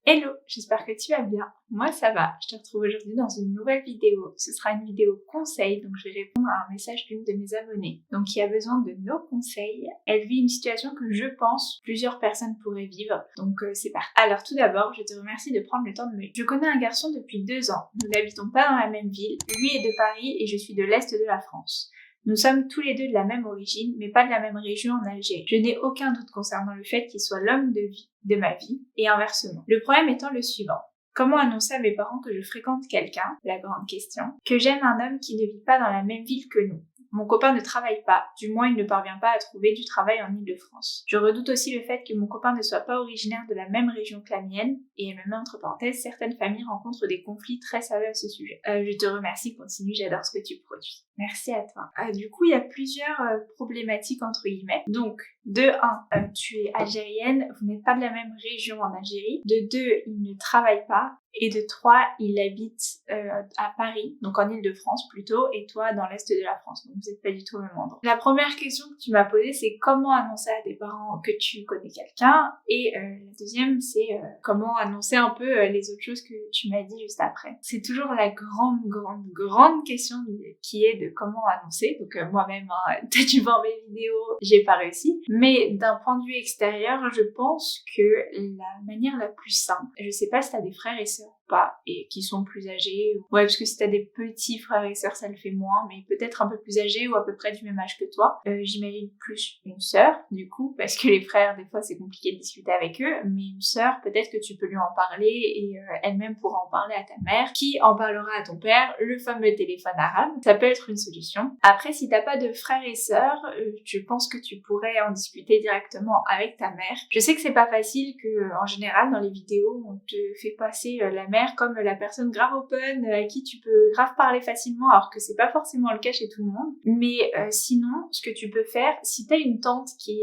Hello, j'espère que tu vas bien. Moi ça va, je te retrouve aujourd'hui dans une nouvelle vidéo. Ce sera une vidéo conseil, donc je vais répondre à un message d'une de mes abonnées. Donc qui a besoin de nos conseils. Elle vit une situation que je pense plusieurs personnes pourraient vivre, donc c'est parti. Alors tout d'abord, je te remercie de prendre le temps de me... Je connais un garçon depuis 2 ans. Nous n'habitons pas dans la même ville. Lui est de Paris et je suis de l'Est de la France. Nous sommes tous les deux de la même origine, mais pas de la même région en Algérie. Je n'ai aucun doute concernant le fait qu'il soit l'homme de ma vie, et inversement. Le problème étant le suivant. Comment annoncer à mes parents que je fréquente quelqu'un, la grande question, que j'aime un homme qui ne vit pas dans la même ville que nous? Mon copain ne travaille pas, du moins il ne parvient pas à trouver du travail en Île-de-France. Je redoute aussi le fait que mon copain ne soit pas originaire de la même région que la mienne, et elle me met entre parenthèses, certaines familles rencontrent des conflits très sérieux à ce sujet. Je te remercie, continue, j'adore ce que tu produis. Merci à toi. Du coup, il y a plusieurs problématiques entre guillemets. Donc, de 1, tu es algérienne, vous n'êtes pas de la même région en Algérie. De 2, il ne travaille pas. Et de 3, il habite à Paris, donc en Île-de-France plutôt, et toi dans l'Est de la France, donc vous n'êtes pas du tout au même endroit. La première question que tu m'as posée, c'est comment annoncer à tes parents que tu connais quelqu'un, et la deuxième, c'est comment annoncer un peu les autres choses que tu m'as dit juste après. C'est toujours la grande question qui est de comment annoncer, donc moi-même, t'as dû voir mes vidéos, j'ai pas réussi, mais d'un point de vue extérieur, je pense que la manière la plus simple, je sais pas si t'as des frères et sœurs ou pas, et qui sont plus âgés, ouais, parce que si t'as des petits frères et sœurs, ça le fait moins, mais peut-être un peu plus âgés ou à peu près du même âge que toi, j'imagine plus une sœur, du coup, parce que les frères, des fois, c'est compliqué de discuter avec eux, mais une sœur, peut-être que tu peux lui en parler, et elle-même pourra en parler à ta mère, qui en parlera à ton père, le fameux téléphone arabe, ça peut être une solution. Après, si t'as pas de frères et sœurs, je pense que tu pourrais en discuter directement avec ta mère. Je sais que c'est pas facile, que en général, dans les vidéos, on te fait passer la mère comme la personne grave open, à qui tu peux grave parler facilement, alors que c'est pas forcément le cas chez tout le monde. Mais sinon, ce que tu peux faire, si t'as une tante qui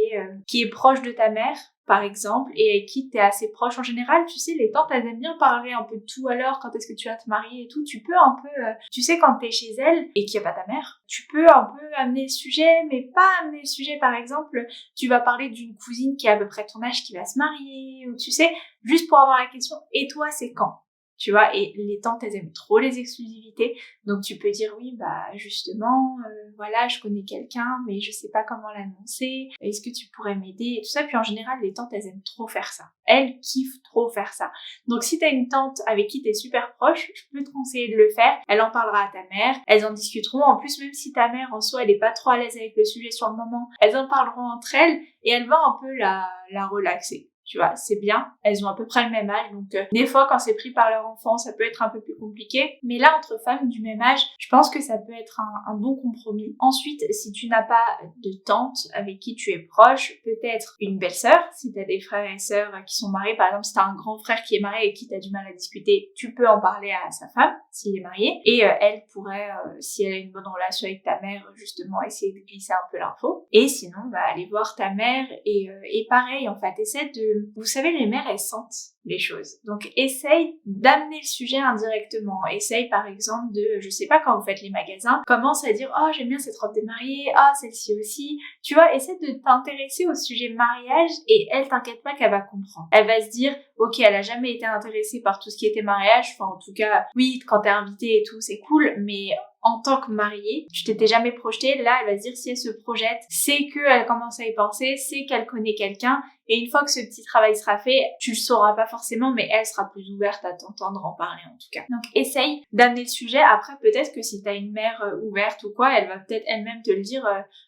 est proche de ta mère, par exemple, et avec qui t'es assez proche en général, tu sais, les tantes, elles aiment bien parler un peu de tout, alors quand est-ce que tu vas te marier et tout, tu peux un peu, tu sais, quand t'es chez elle et qu'il n'y a pas ta mère, tu peux un peu amener le sujet, mais pas amener le sujet, par exemple, tu vas parler d'une cousine qui a à peu près ton âge qui va se marier, ou tu sais, juste pour avoir la question, et toi, c'est quand? Tu vois, et les tantes, elles aiment trop les exclusivités, donc tu peux dire oui, bah justement, voilà, je connais quelqu'un, mais je sais pas comment l'annoncer, est-ce que tu pourrais m'aider, et tout ça. Puis en général, les tantes, elles aiment trop faire ça, elles kiffent trop faire ça. Donc si t'as une tante avec qui t'es super proche, je peux te conseiller de le faire, elle en parlera à ta mère, elles en discuteront, en plus même si ta mère en soi, elle est pas trop à l'aise avec le sujet sur le moment, elles en parleront entre elles, et elle va un peu la relaxer. Tu vois, c'est bien, elles ont à peu près le même âge, donc des fois quand c'est pris par leur enfant, ça peut être un peu plus compliqué, mais là entre femmes du même âge, je pense que ça peut être un bon compromis. Ensuite, si tu n'as pas de tante avec qui tu es proche, peut-être une belle-sœur, si t'as des frères et sœurs qui sont mariés, par exemple si t'as un grand frère qui est marié et qui t'as du mal à discuter, tu peux en parler à sa femme s'il est marié, et elle pourrait, si elle a une bonne relation avec ta mère, justement essayer de glisser un peu l'info, et sinon bah aller voir ta mère, et pareil en fait, essaie de... Vous savez, les mères, elles sentent les choses. Donc, essaye d'amener le sujet indirectement. Essaye, par exemple, de, je sais pas, quand vous faites les magasins, commence à dire « Oh, j'aime bien cette robe de mariée. Ah, celle-ci aussi. » Tu vois, essaie de t'intéresser au sujet mariage et elle, t'inquiète pas qu'elle va comprendre. Elle va se dire « Ok, elle a jamais été intéressée par tout ce qui était mariage. » Enfin, en tout cas, oui, quand t'es invitée et tout, c'est cool, mais... En tant que mariée, tu t'étais jamais projetée, là elle va se dire si elle se projette, c'est qu'elle commence à y penser, c'est qu'elle connaît quelqu'un, et une fois que ce petit travail sera fait, tu le sauras pas forcément, mais elle sera plus ouverte à t'entendre en parler en tout cas. Donc essaye d'amener le sujet. Après peut-être que si t'as une mère ouverte ou quoi, elle va peut-être elle-même te le dire,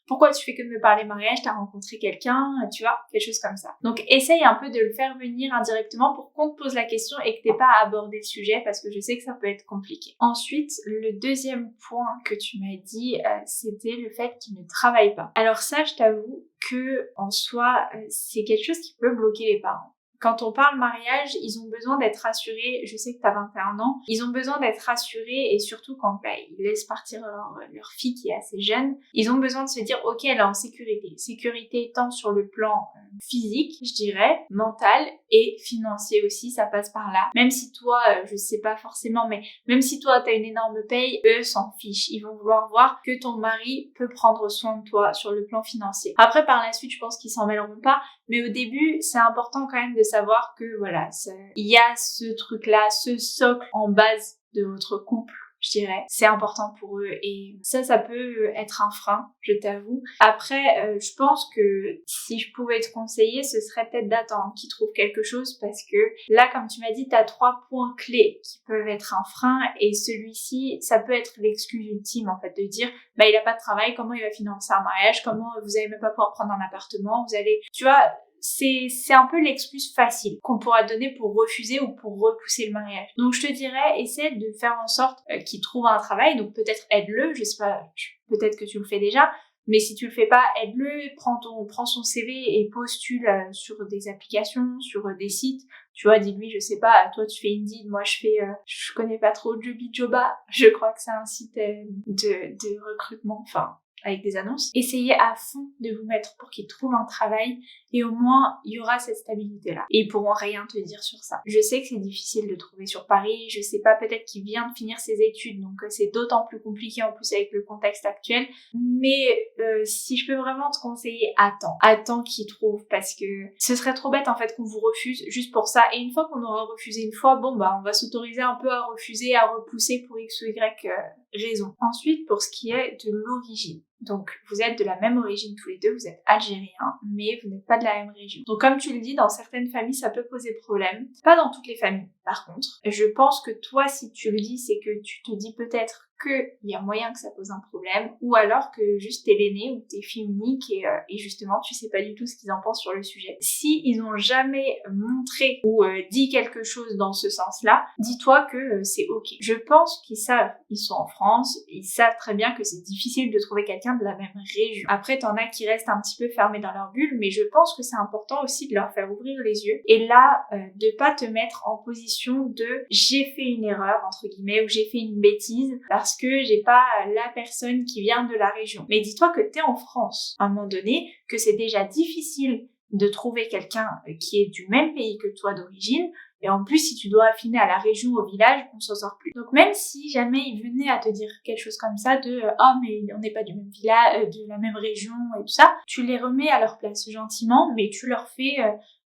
pourquoi tu fais que de me parler mariage, t'as rencontré quelqu'un, tu vois, quelque chose comme ça. Donc essaye un peu de le faire venir indirectement pour qu'on te pose la question et que t'aies pas à aborder le sujet, parce que je sais que ça peut être compliqué. Ensuite, le deuxième point que tu m'as dit, c'était le fait qu'il ne travaille pas. Alors ça, je t'avoue que en soi, c'est quelque chose qui peut bloquer les parents. Quand on parle mariage, ils ont besoin d'être rassurés, je sais que t'as 21 ans, ils ont besoin d'être rassurés, et surtout quand ils laissent partir leur fille qui est assez jeune, ils ont besoin de se dire ok, elle est en sécurité. Sécurité tant sur le plan physique, je dirais, mental et financier aussi, ça passe par là. Même si toi, je sais pas forcément, mais même si toi t'as une énorme paye, eux s'en fichent. Ils vont vouloir voir que ton mari peut prendre soin de toi sur le plan financier. Après par la suite, je pense qu'ils s'en mêleront pas, mais au début, c'est important quand même de savoir que voilà, il y a ce truc-là, ce socle en base de votre couple, je dirais. C'est important pour eux et ça peut être un frein, je t'avoue. Après, je pense que si je pouvais te conseiller, ce serait peut-être d'attendre qu'ils trouvent quelque chose parce que là, comme tu m'as dit, t'as 3 points clés qui peuvent être un frein et celui-ci, ça peut être l'excuse ultime en fait de dire bah il a pas de travail, comment il va financer un mariage, comment vous allez même pas pouvoir prendre un appartement, vous allez, tu vois, c'est un peu l'excuse facile qu'on pourra donner pour refuser ou pour repousser le mariage. Donc je te dirais, essaie de faire en sorte qu'il trouve un travail, donc peut-être aide-le, je sais pas, peut-être que tu le fais déjà, mais si tu le fais pas, aide-le, prends son CV et postule sur des applications, sur des sites. Tu vois, dis-lui, je sais pas, toi tu fais Indeed, moi je connais pas trop Jobijoba, je crois que c'est un site de recrutement, enfin avec des annonces. Essayez à fond de vous mettre pour qu'ils trouvent un travail et au moins il y aura cette stabilité-là. Et ils pourront rien te dire sur ça. Je sais que c'est difficile de trouver sur Paris, je sais pas, peut-être qu'il vient de finir ses études, donc c'est d'autant plus compliqué en plus avec le contexte actuel. Mais si je peux vraiment te conseiller, attends qu'il trouve parce que ce serait trop bête en fait qu'on vous refuse juste pour ça. Et une fois qu'on aura refusé une fois, bon bah on va s'autoriser un peu à refuser, à repousser pour X ou Y raison. Ensuite, pour ce qui est de l'origine. Donc, vous êtes de la même origine tous les deux, vous êtes algériens, mais vous n'êtes pas de la même région. Donc, comme tu le dis, dans certaines familles, ça peut poser problème. Pas dans toutes les familles, par contre. Je pense que toi, si tu le dis, c'est que tu te dis peut-être qu'il y a moyen que ça pose un problème, ou alors que juste t'es l'aîné ou t'es fille unique et justement tu sais pas du tout ce qu'ils en pensent sur le sujet. Si ils ont jamais montré ou dit quelque chose dans ce sens-là, dis-toi que c'est ok. Je pense qu'ils savent, ils sont en France, ils savent très bien que c'est difficile de trouver quelqu'un de la même région. Après t'en as qui restent un petit peu fermés dans leur bulle, mais je pense que c'est important aussi de leur faire ouvrir les yeux et là de pas te mettre en position de j'ai fait une erreur entre guillemets ou j'ai fait une bêtise parce que j'ai pas la personne qui vient de la région. Mais dis-toi que t'es en France, à un moment donné, que c'est déjà difficile de trouver quelqu'un qui est du même pays que toi d'origine, et en plus, si tu dois affiner à la région, au village, on s'en sort plus. Donc même si jamais il venait à te dire quelque chose comme ça de oh mais on n'est pas du même village, de la même région et tout ça, tu les remets à leur place gentiment, mais tu leur fais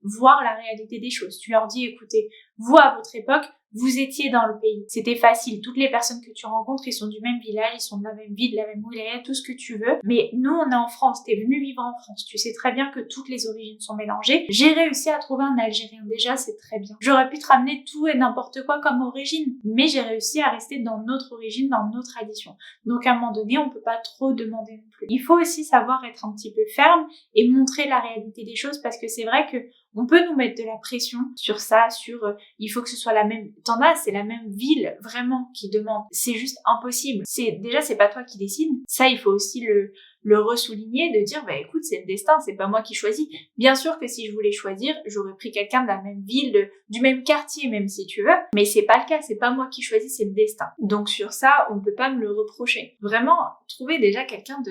voir la réalité des choses. Tu leur dis écoutez, vous à votre époque, vous étiez dans le pays. C'était facile. Toutes les personnes que tu rencontres, ils sont du même village, ils sont de la même ville, de la même wilaya, tout ce que tu veux. Mais nous, on est en France. T'es venu vivre en France. Tu sais très bien que toutes les origines sont mélangées. J'ai réussi à trouver un Algérien. Déjà, c'est très bien. J'aurais pu te ramener tout et n'importe quoi comme origine. Mais j'ai réussi à rester dans notre origine, dans nos traditions. Donc, à un moment donné, on peut pas trop demander non plus. Il faut aussi savoir être un petit peu ferme et montrer la réalité des choses parce que c'est vrai que on peut nous mettre de la pression sur ça, sur il faut que ce soit la même. T'en as, c'est la même ville vraiment qui demande. C'est juste impossible. C'est pas toi qui décide. Ça, il faut aussi le ressouligner, de dire bah écoute, c'est le destin, c'est pas moi qui choisis. Bien sûr que si je voulais choisir, j'aurais pris quelqu'un de la même ville, du même quartier, même si tu veux. Mais c'est pas le cas, c'est pas moi qui choisis, c'est le destin. Donc sur ça, on peut pas me le reprocher. Vraiment, trouver déjà quelqu'un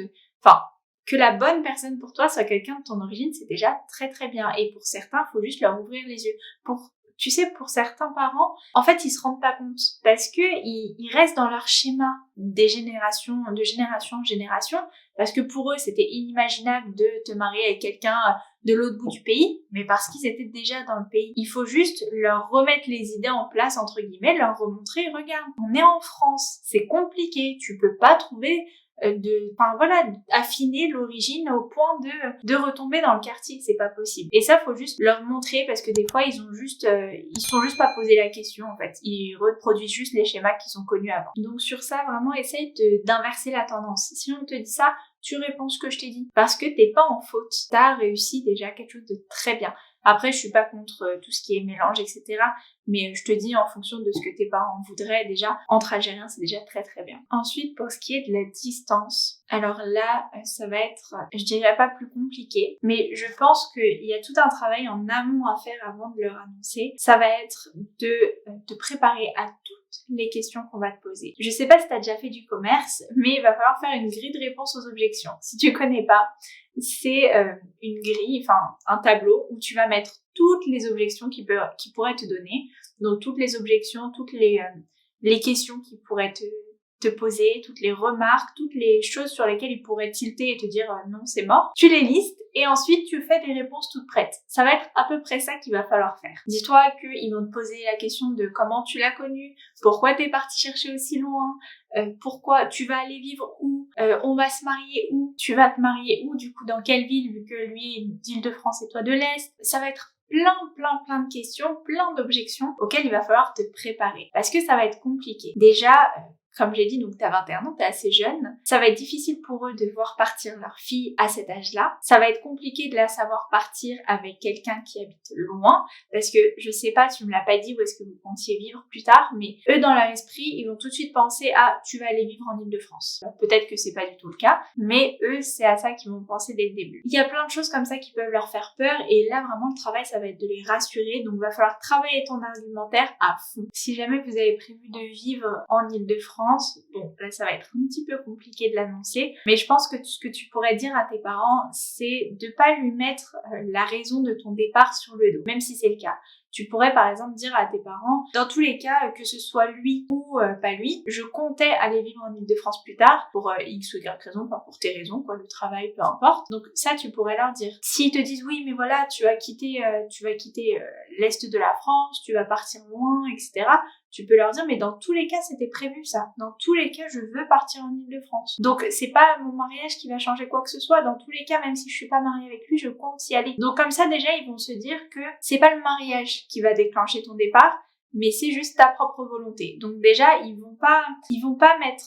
que la bonne personne pour toi soit quelqu'un de ton origine, c'est déjà très très bien. Et pour certains, il faut juste leur ouvrir les yeux. Tu sais, pour certains parents, en fait, ils se rendent pas compte parce que ils restent dans leur schéma de génération en génération, parce que pour eux, c'était inimaginable de te marier avec quelqu'un de l'autre bout du pays, mais parce qu'ils étaient déjà dans le pays. Il faut juste leur remettre les idées en place, entre guillemets, leur remontrer, regarde, on est en France, c'est compliqué, tu peux pas trouver affiner l'origine au point de retomber dans le quartier, c'est pas possible. Et ça, faut juste leur montrer parce que des fois, ils sont juste pas posé la question, en fait. Ils reproduisent juste les schémas qui sont connus avant. Donc sur ça, vraiment, essaye d'inverser la tendance. Si on te dit ça, tu réponds ce que je t'ai dit. Parce que t'es pas en faute. T'as réussi déjà quelque chose de très bien. Après, je suis pas contre tout ce qui est mélange, etc. Mais je te dis en fonction de ce que tes parents voudraient, déjà, entre Algériens, c'est déjà très très bien. Ensuite, pour ce qui est de la distance, alors là, ça va être, je dirais pas plus compliqué, mais je pense qu'il y a tout un travail en amont à faire avant de leur annoncer. Ça va être de te préparer à toutes les questions qu'on va te poser. Je sais pas si t'as déjà fait du commerce, mais il va falloir faire une grille de réponse aux objections. Si tu connais pas, c'est une grille, un tableau où tu vas mettre toutes les objections qui pourraient te donner. Donc toutes les objections, toutes les questions qui pourraient te poser, toutes les remarques, toutes les choses sur lesquelles ils pourraient tilter et te dire non, c'est mort. Tu les listes et ensuite tu fais des réponses toutes prêtes. Ça va être à peu près ça qu'il va falloir faire. Dis-toi qu'ils vont te poser la question de comment tu l'as connu, pourquoi t'es parti chercher aussi loin, pourquoi tu vas aller vivre où, on va se marier où, tu vas te marier où, du coup dans quelle ville, vu que lui est d'Île-de-France et toi de l'Est. Ça va être plein de questions, plein d'objections auxquelles il va falloir te préparer parce que ça va être compliqué. Déjà, comme j'ai dit, donc t'as 21 ans, t'es assez jeune. Ça va être difficile pour eux de voir partir leur fille à cet âge-là. Ça va être compliqué de la savoir partir avec quelqu'un qui habite loin, parce que je sais pas, tu me l'as pas dit où est-ce que vous comptiez vivre plus tard, mais eux dans leur esprit, ils vont tout de suite penser à tu vas aller vivre en Île-de-France. Peut-être que c'est pas du tout le cas, mais eux c'est à ça qu'ils vont penser dès le début. Il y a plein de choses comme ça qui peuvent leur faire peur, et là vraiment le travail ça va être de les rassurer, donc il va falloir travailler ton argumentaire à fond. Si jamais vous avez prévu de vivre en Île-de-France, bon, là ça va être un petit peu compliqué de l'annoncer, mais je pense que ce que tu pourrais dire à tes parents, c'est de pas lui mettre la raison de ton départ sur le dos, même si c'est le cas. Tu pourrais par exemple dire à tes parents, dans tous les cas, que ce soit lui ou pas lui, je comptais aller vivre en Île-de-France plus tard, pour X ou Y raison, enfin pour tes raisons, quoi, le travail, peu importe. Donc ça, tu pourrais leur dire. S'ils te disent oui, mais voilà, tu vas quitter l'Est de la France, tu vas partir loin, etc., tu peux leur dire, mais dans tous les cas, c'était prévu ça. Dans tous les cas, je veux partir en Île-de-France. Donc, c'est pas mon mariage qui va changer quoi que ce soit. Dans tous les cas, même si je suis pas mariée avec lui, je compte y aller. Donc, comme ça, déjà, ils vont se dire que c'est pas le mariage qui va déclencher ton départ, mais c'est juste ta propre volonté. Donc, déjà, ils vont pas mettre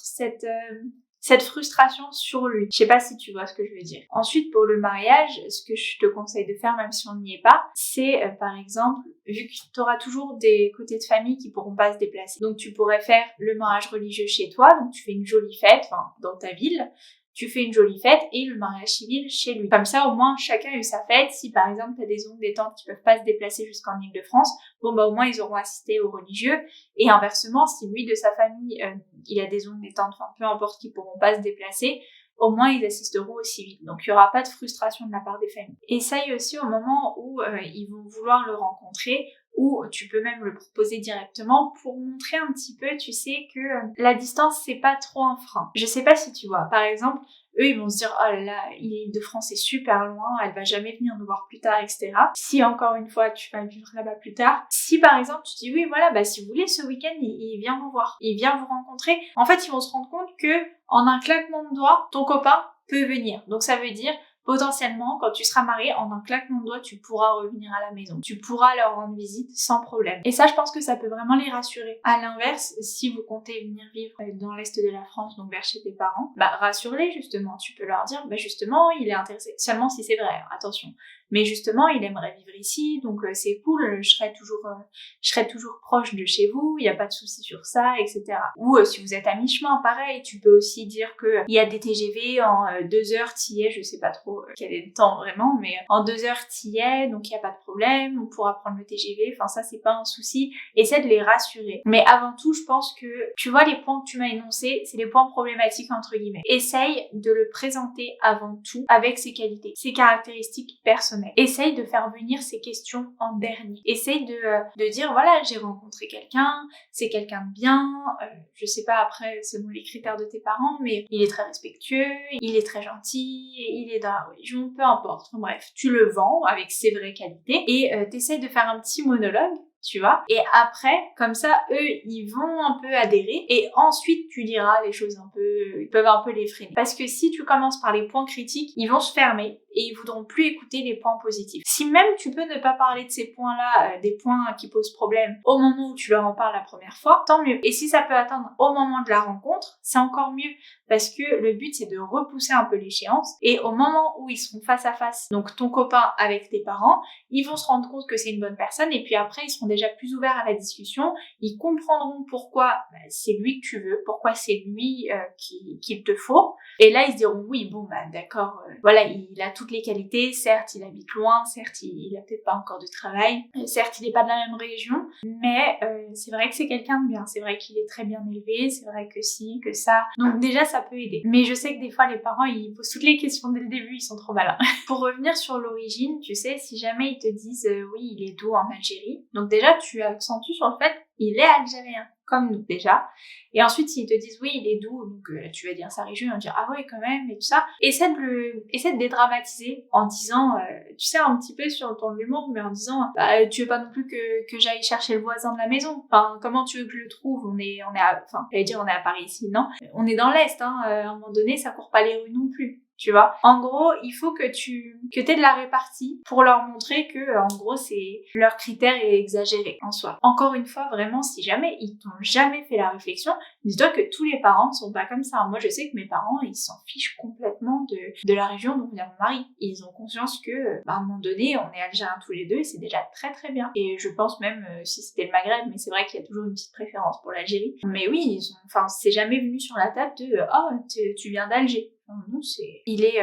cette frustration sur lui. Je sais pas si tu vois ce que je veux dire. Ensuite, pour le mariage, ce que je te conseille de faire, même si on n'y est pas, c'est par exemple, vu que tu auras toujours des côtés de famille qui pourront pas se déplacer. Donc tu pourrais faire le mariage religieux chez toi, donc tu fais une jolie fête, enfin dans ta ville, tu fais une jolie fête et le mariage civil chez lui. Comme ça, au moins, chacun a eu sa fête. Si par exemple, t'as des oncles, des tantes qui peuvent pas se déplacer jusqu'en Île-de-France, bon bah au moins ils auront assisté au religieux. Et inversement, si lui de sa famille, il a des oncles, des tantes, enfin peu importe, qui pourront pas se déplacer, au moins ils assisteront au civil. Donc il y aura pas de frustration de la part des familles. Essaye aussi au moment où ils vont vouloir le rencontrer, ou tu peux même le proposer directement pour montrer un petit peu, tu sais, que la distance c'est pas trop un frein. Je sais pas si tu vois, par exemple, eux ils vont se dire oh là là, l'Île-de-France est super loin, elle va jamais venir nous voir plus tard, etc. Si encore une fois tu vas vivre là-bas plus tard, si par exemple tu dis oui voilà, bah si vous voulez ce week-end il vient vous voir, il vient vous rencontrer, en fait ils vont se rendre compte que en un claquement de doigts, ton copain peut venir. Donc ça veut dire potentiellement, quand tu seras marié, en un claquement de doigts, tu pourras revenir à la maison. Tu pourras leur rendre visite sans problème. Et ça, je pense que ça peut vraiment les rassurer. À l'inverse, si vous comptez venir vivre dans l'Est de la France, donc vers chez tes parents, bah rassure-les justement. Tu peux leur dire, bah justement, il est intéressé. Seulement si c'est vrai, hein, attention. Mais justement, il aimerait vivre ici, donc c'est cool, je serai toujours proche de chez vous, il n'y a pas de souci sur ça, etc. Ou si vous êtes à mi-chemin, pareil, tu peux aussi dire que il y a des TGV en 2 heures, t'y es, je sais pas trop quel est le temps vraiment, mais en 2 heures t'y es, donc il n'y a pas de problème, on pourra prendre le TGV, enfin ça c'est pas un souci, essaie de les rassurer. Mais avant tout, je pense que, tu vois, les points que tu m'as énoncés, c'est les points problématiques entre guillemets. Essaye de le présenter avant tout avec ses qualités, ses caractéristiques personnelles. Essaye de faire venir ces questions en dernier. Essaye de dire voilà, j'ai rencontré quelqu'un, c'est quelqu'un de bien, je sais pas après selon les critères de tes parents, mais il est très respectueux, il est très gentil, il est dans la religion, peu importe. Enfin, bref, tu le vends avec ses vraies qualités et t'essayes de faire un petit monologue, tu vois, et après, comme ça, eux, ils vont un peu adhérer, et ensuite, tu diras les choses un peu, ils peuvent un peu les freiner. Parce que si tu commences par les points critiques, ils vont se fermer, et ils voudront plus écouter les points positifs. Si même tu peux ne pas parler de ces points-là, des points qui posent problème, au moment où tu leur en parles la première fois, tant mieux. Et si ça peut attendre au moment de la rencontre, c'est encore mieux, parce que le but, c'est de repousser un peu l'échéance, et au moment où ils seront face à face, donc ton copain avec tes parents, ils vont se rendre compte que c'est une bonne personne, et puis après, ils seront déjà plus ouverts à la discussion, ils comprendront pourquoi c'est lui que tu veux, pourquoi c'est lui qu'il te faut, et là, ils se diront, oui, bon, bah d'accord, voilà, il a toutes les qualités, certes, il habite loin, certes, il a peut-être pas encore de travail, certes, il est pas de la même région, mais c'est vrai que c'est quelqu'un de bien, c'est vrai qu'il est très bien élevé, c'est vrai que si, que ça, donc déjà, ça peut aider. Mais je sais que des fois, les parents, ils posent toutes les questions dès le début, ils sont trop malins. Pour revenir sur l'origine, tu sais, si jamais ils te disent, oui, il est d'où en Algérie, donc déjà, tu accentues sur le fait, il est algérien. comme nous déjà. Et ensuite, s'ils te disent oui, il est doux, donc tu vas dire sa région, ils vont dire ah ouais quand même et tout ça. Essaie de dédramatiser en disant, tu sais, un petit peu sur ton humour, mais en disant bah, tu veux pas non plus que j'aille chercher le voisin de la maison. Enfin, comment tu veux que je le trouve? On est enfin, j'allais dire on est à Paris ici, non? On est dans l'Est, hein. À un moment donné, ça court pas les rues non plus. Tu vois, en gros, il faut que t'aies de la répartie pour leur montrer que, en gros, c'est leur critère est exagéré en soi. Encore une fois, vraiment, si jamais ils t'ont jamais fait la réflexion, dis-toi que tous les parents ne sont pas comme ça. Moi, je sais que mes parents, ils s'en fichent complètement de la région d'où vient mon mari. Ils ont conscience que, à un moment donné, on est algériens tous les deux et c'est déjà très très bien. Et je pense même, si c'était le Maghreb, mais c'est vrai qu'il y a toujours une petite préférence pour l'Algérie. Mais oui, c'est jamais venu sur la table de, oh, tu viens d'Alger. Non, il est,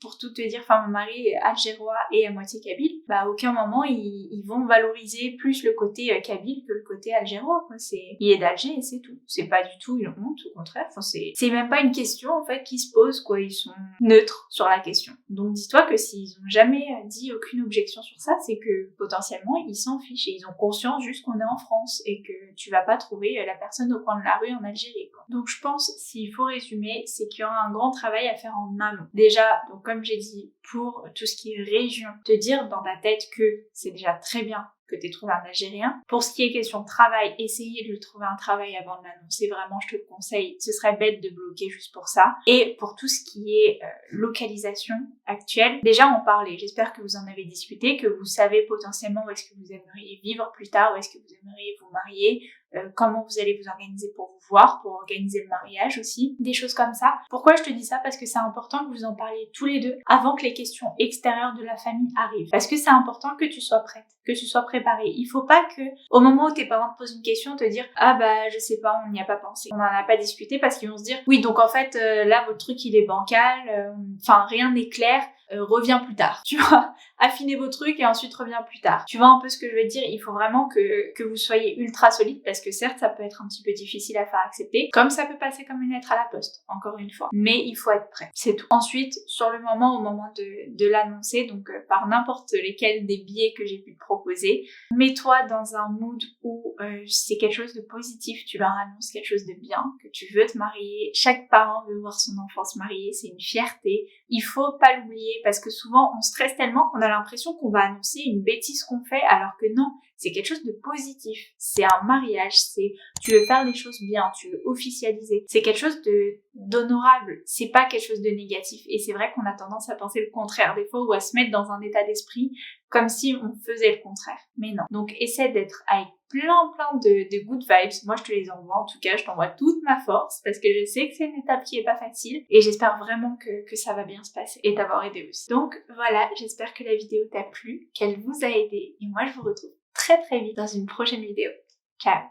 pour tout te dire, enfin mon mari est algérois et à moitié kabyle, bah à aucun moment ils vont valoriser plus le côté kabyle que le côté algérois, quoi. Il est d'Alger et c'est tout. C'est pas du tout une honte, au contraire. Enfin, c'est même pas une question en fait qui se pose, quoi. Ils sont neutres sur la question. Donc dis-toi que s'ils ont jamais dit aucune objection sur ça, c'est que potentiellement ils s'en fichent et ils ont conscience juste qu'on est en France et que tu vas pas trouver la personne au coin de la rue en Algérie, quoi. Donc je pense, s'il faut résumer, c'est qu'il y aura un grand travail à faire en amont. Déjà, donc comme j'ai dit, pour tout ce qui est région, te dire dans ta tête que c'est déjà très bien que tu aies trouvé un Algérien. Pour ce qui est question de travail, essayez de lui trouver un travail avant de l'annoncer. Vraiment, je te le conseille. Ce serait bête de bloquer juste pour ça. Et pour tout ce qui est localisation actuelle, déjà en parler. J'espère que vous en avez discuté, que vous savez potentiellement où est-ce que vous aimeriez vivre plus tard, où est-ce que vous aimeriez vous marier, comment vous allez vous organiser pour vous voir, pour organiser le mariage aussi, des choses comme ça. Pourquoi je te dis ça? Parce que c'est important que vous en parliez tous les deux avant que les questions extérieures de la famille arrivent. Parce que c'est important que tu sois prête, que tu sois préparée. Il faut pas que, au moment où tes parents te posent une question, te dire ah bah je sais pas, on n'y a pas pensé, on n'en a pas discuté, parce qu'ils vont se dire oui donc en fait là votre truc il est bancal, enfin rien n'est clair. Reviens plus tard, tu vois, affinez vos trucs et ensuite reviens plus tard. Tu vois un peu ce que je veux dire? Il faut vraiment que vous soyez ultra solide, parce que certes ça peut être un petit peu difficile à faire accepter, comme ça peut passer comme une lettre à la poste, encore une fois, mais il faut être prêt, c'est tout. Ensuite, sur le moment, au moment de l'annoncer, donc par n'importe lesquels des biais que j'ai pu te proposer, mets-toi dans un mood où c'est quelque chose de positif, tu leur annonces quelque chose de bien, que tu veux te marier, chaque parent veut voir son enfant se marier, c'est une fierté, il faut pas l'oublier, parce que souvent on stresse tellement qu'on a l'impression qu'on va annoncer une bêtise qu'on fait, alors que non, c'est quelque chose de positif, c'est un mariage, c'est tu veux faire les choses bien, tu veux officialiser, c'est quelque chose d'honorable, c'est pas quelque chose de négatif. Et c'est vrai qu'on a tendance à penser le contraire des fois, ou à se mettre dans un état d'esprit comme si on faisait le contraire, mais non. Donc essaie d'être avec plein de good vibes. Moi je te les envoie, en tout cas je t'envoie toute ma force, parce que je sais que c'est une étape qui est pas facile, et j'espère vraiment que ça va bien se passer et t'avoir aidé aussi. Donc voilà, j'espère que la vidéo t'a plu, qu'elle vous a aidé, et moi je vous retrouve très très vite dans une prochaine vidéo. Ciao!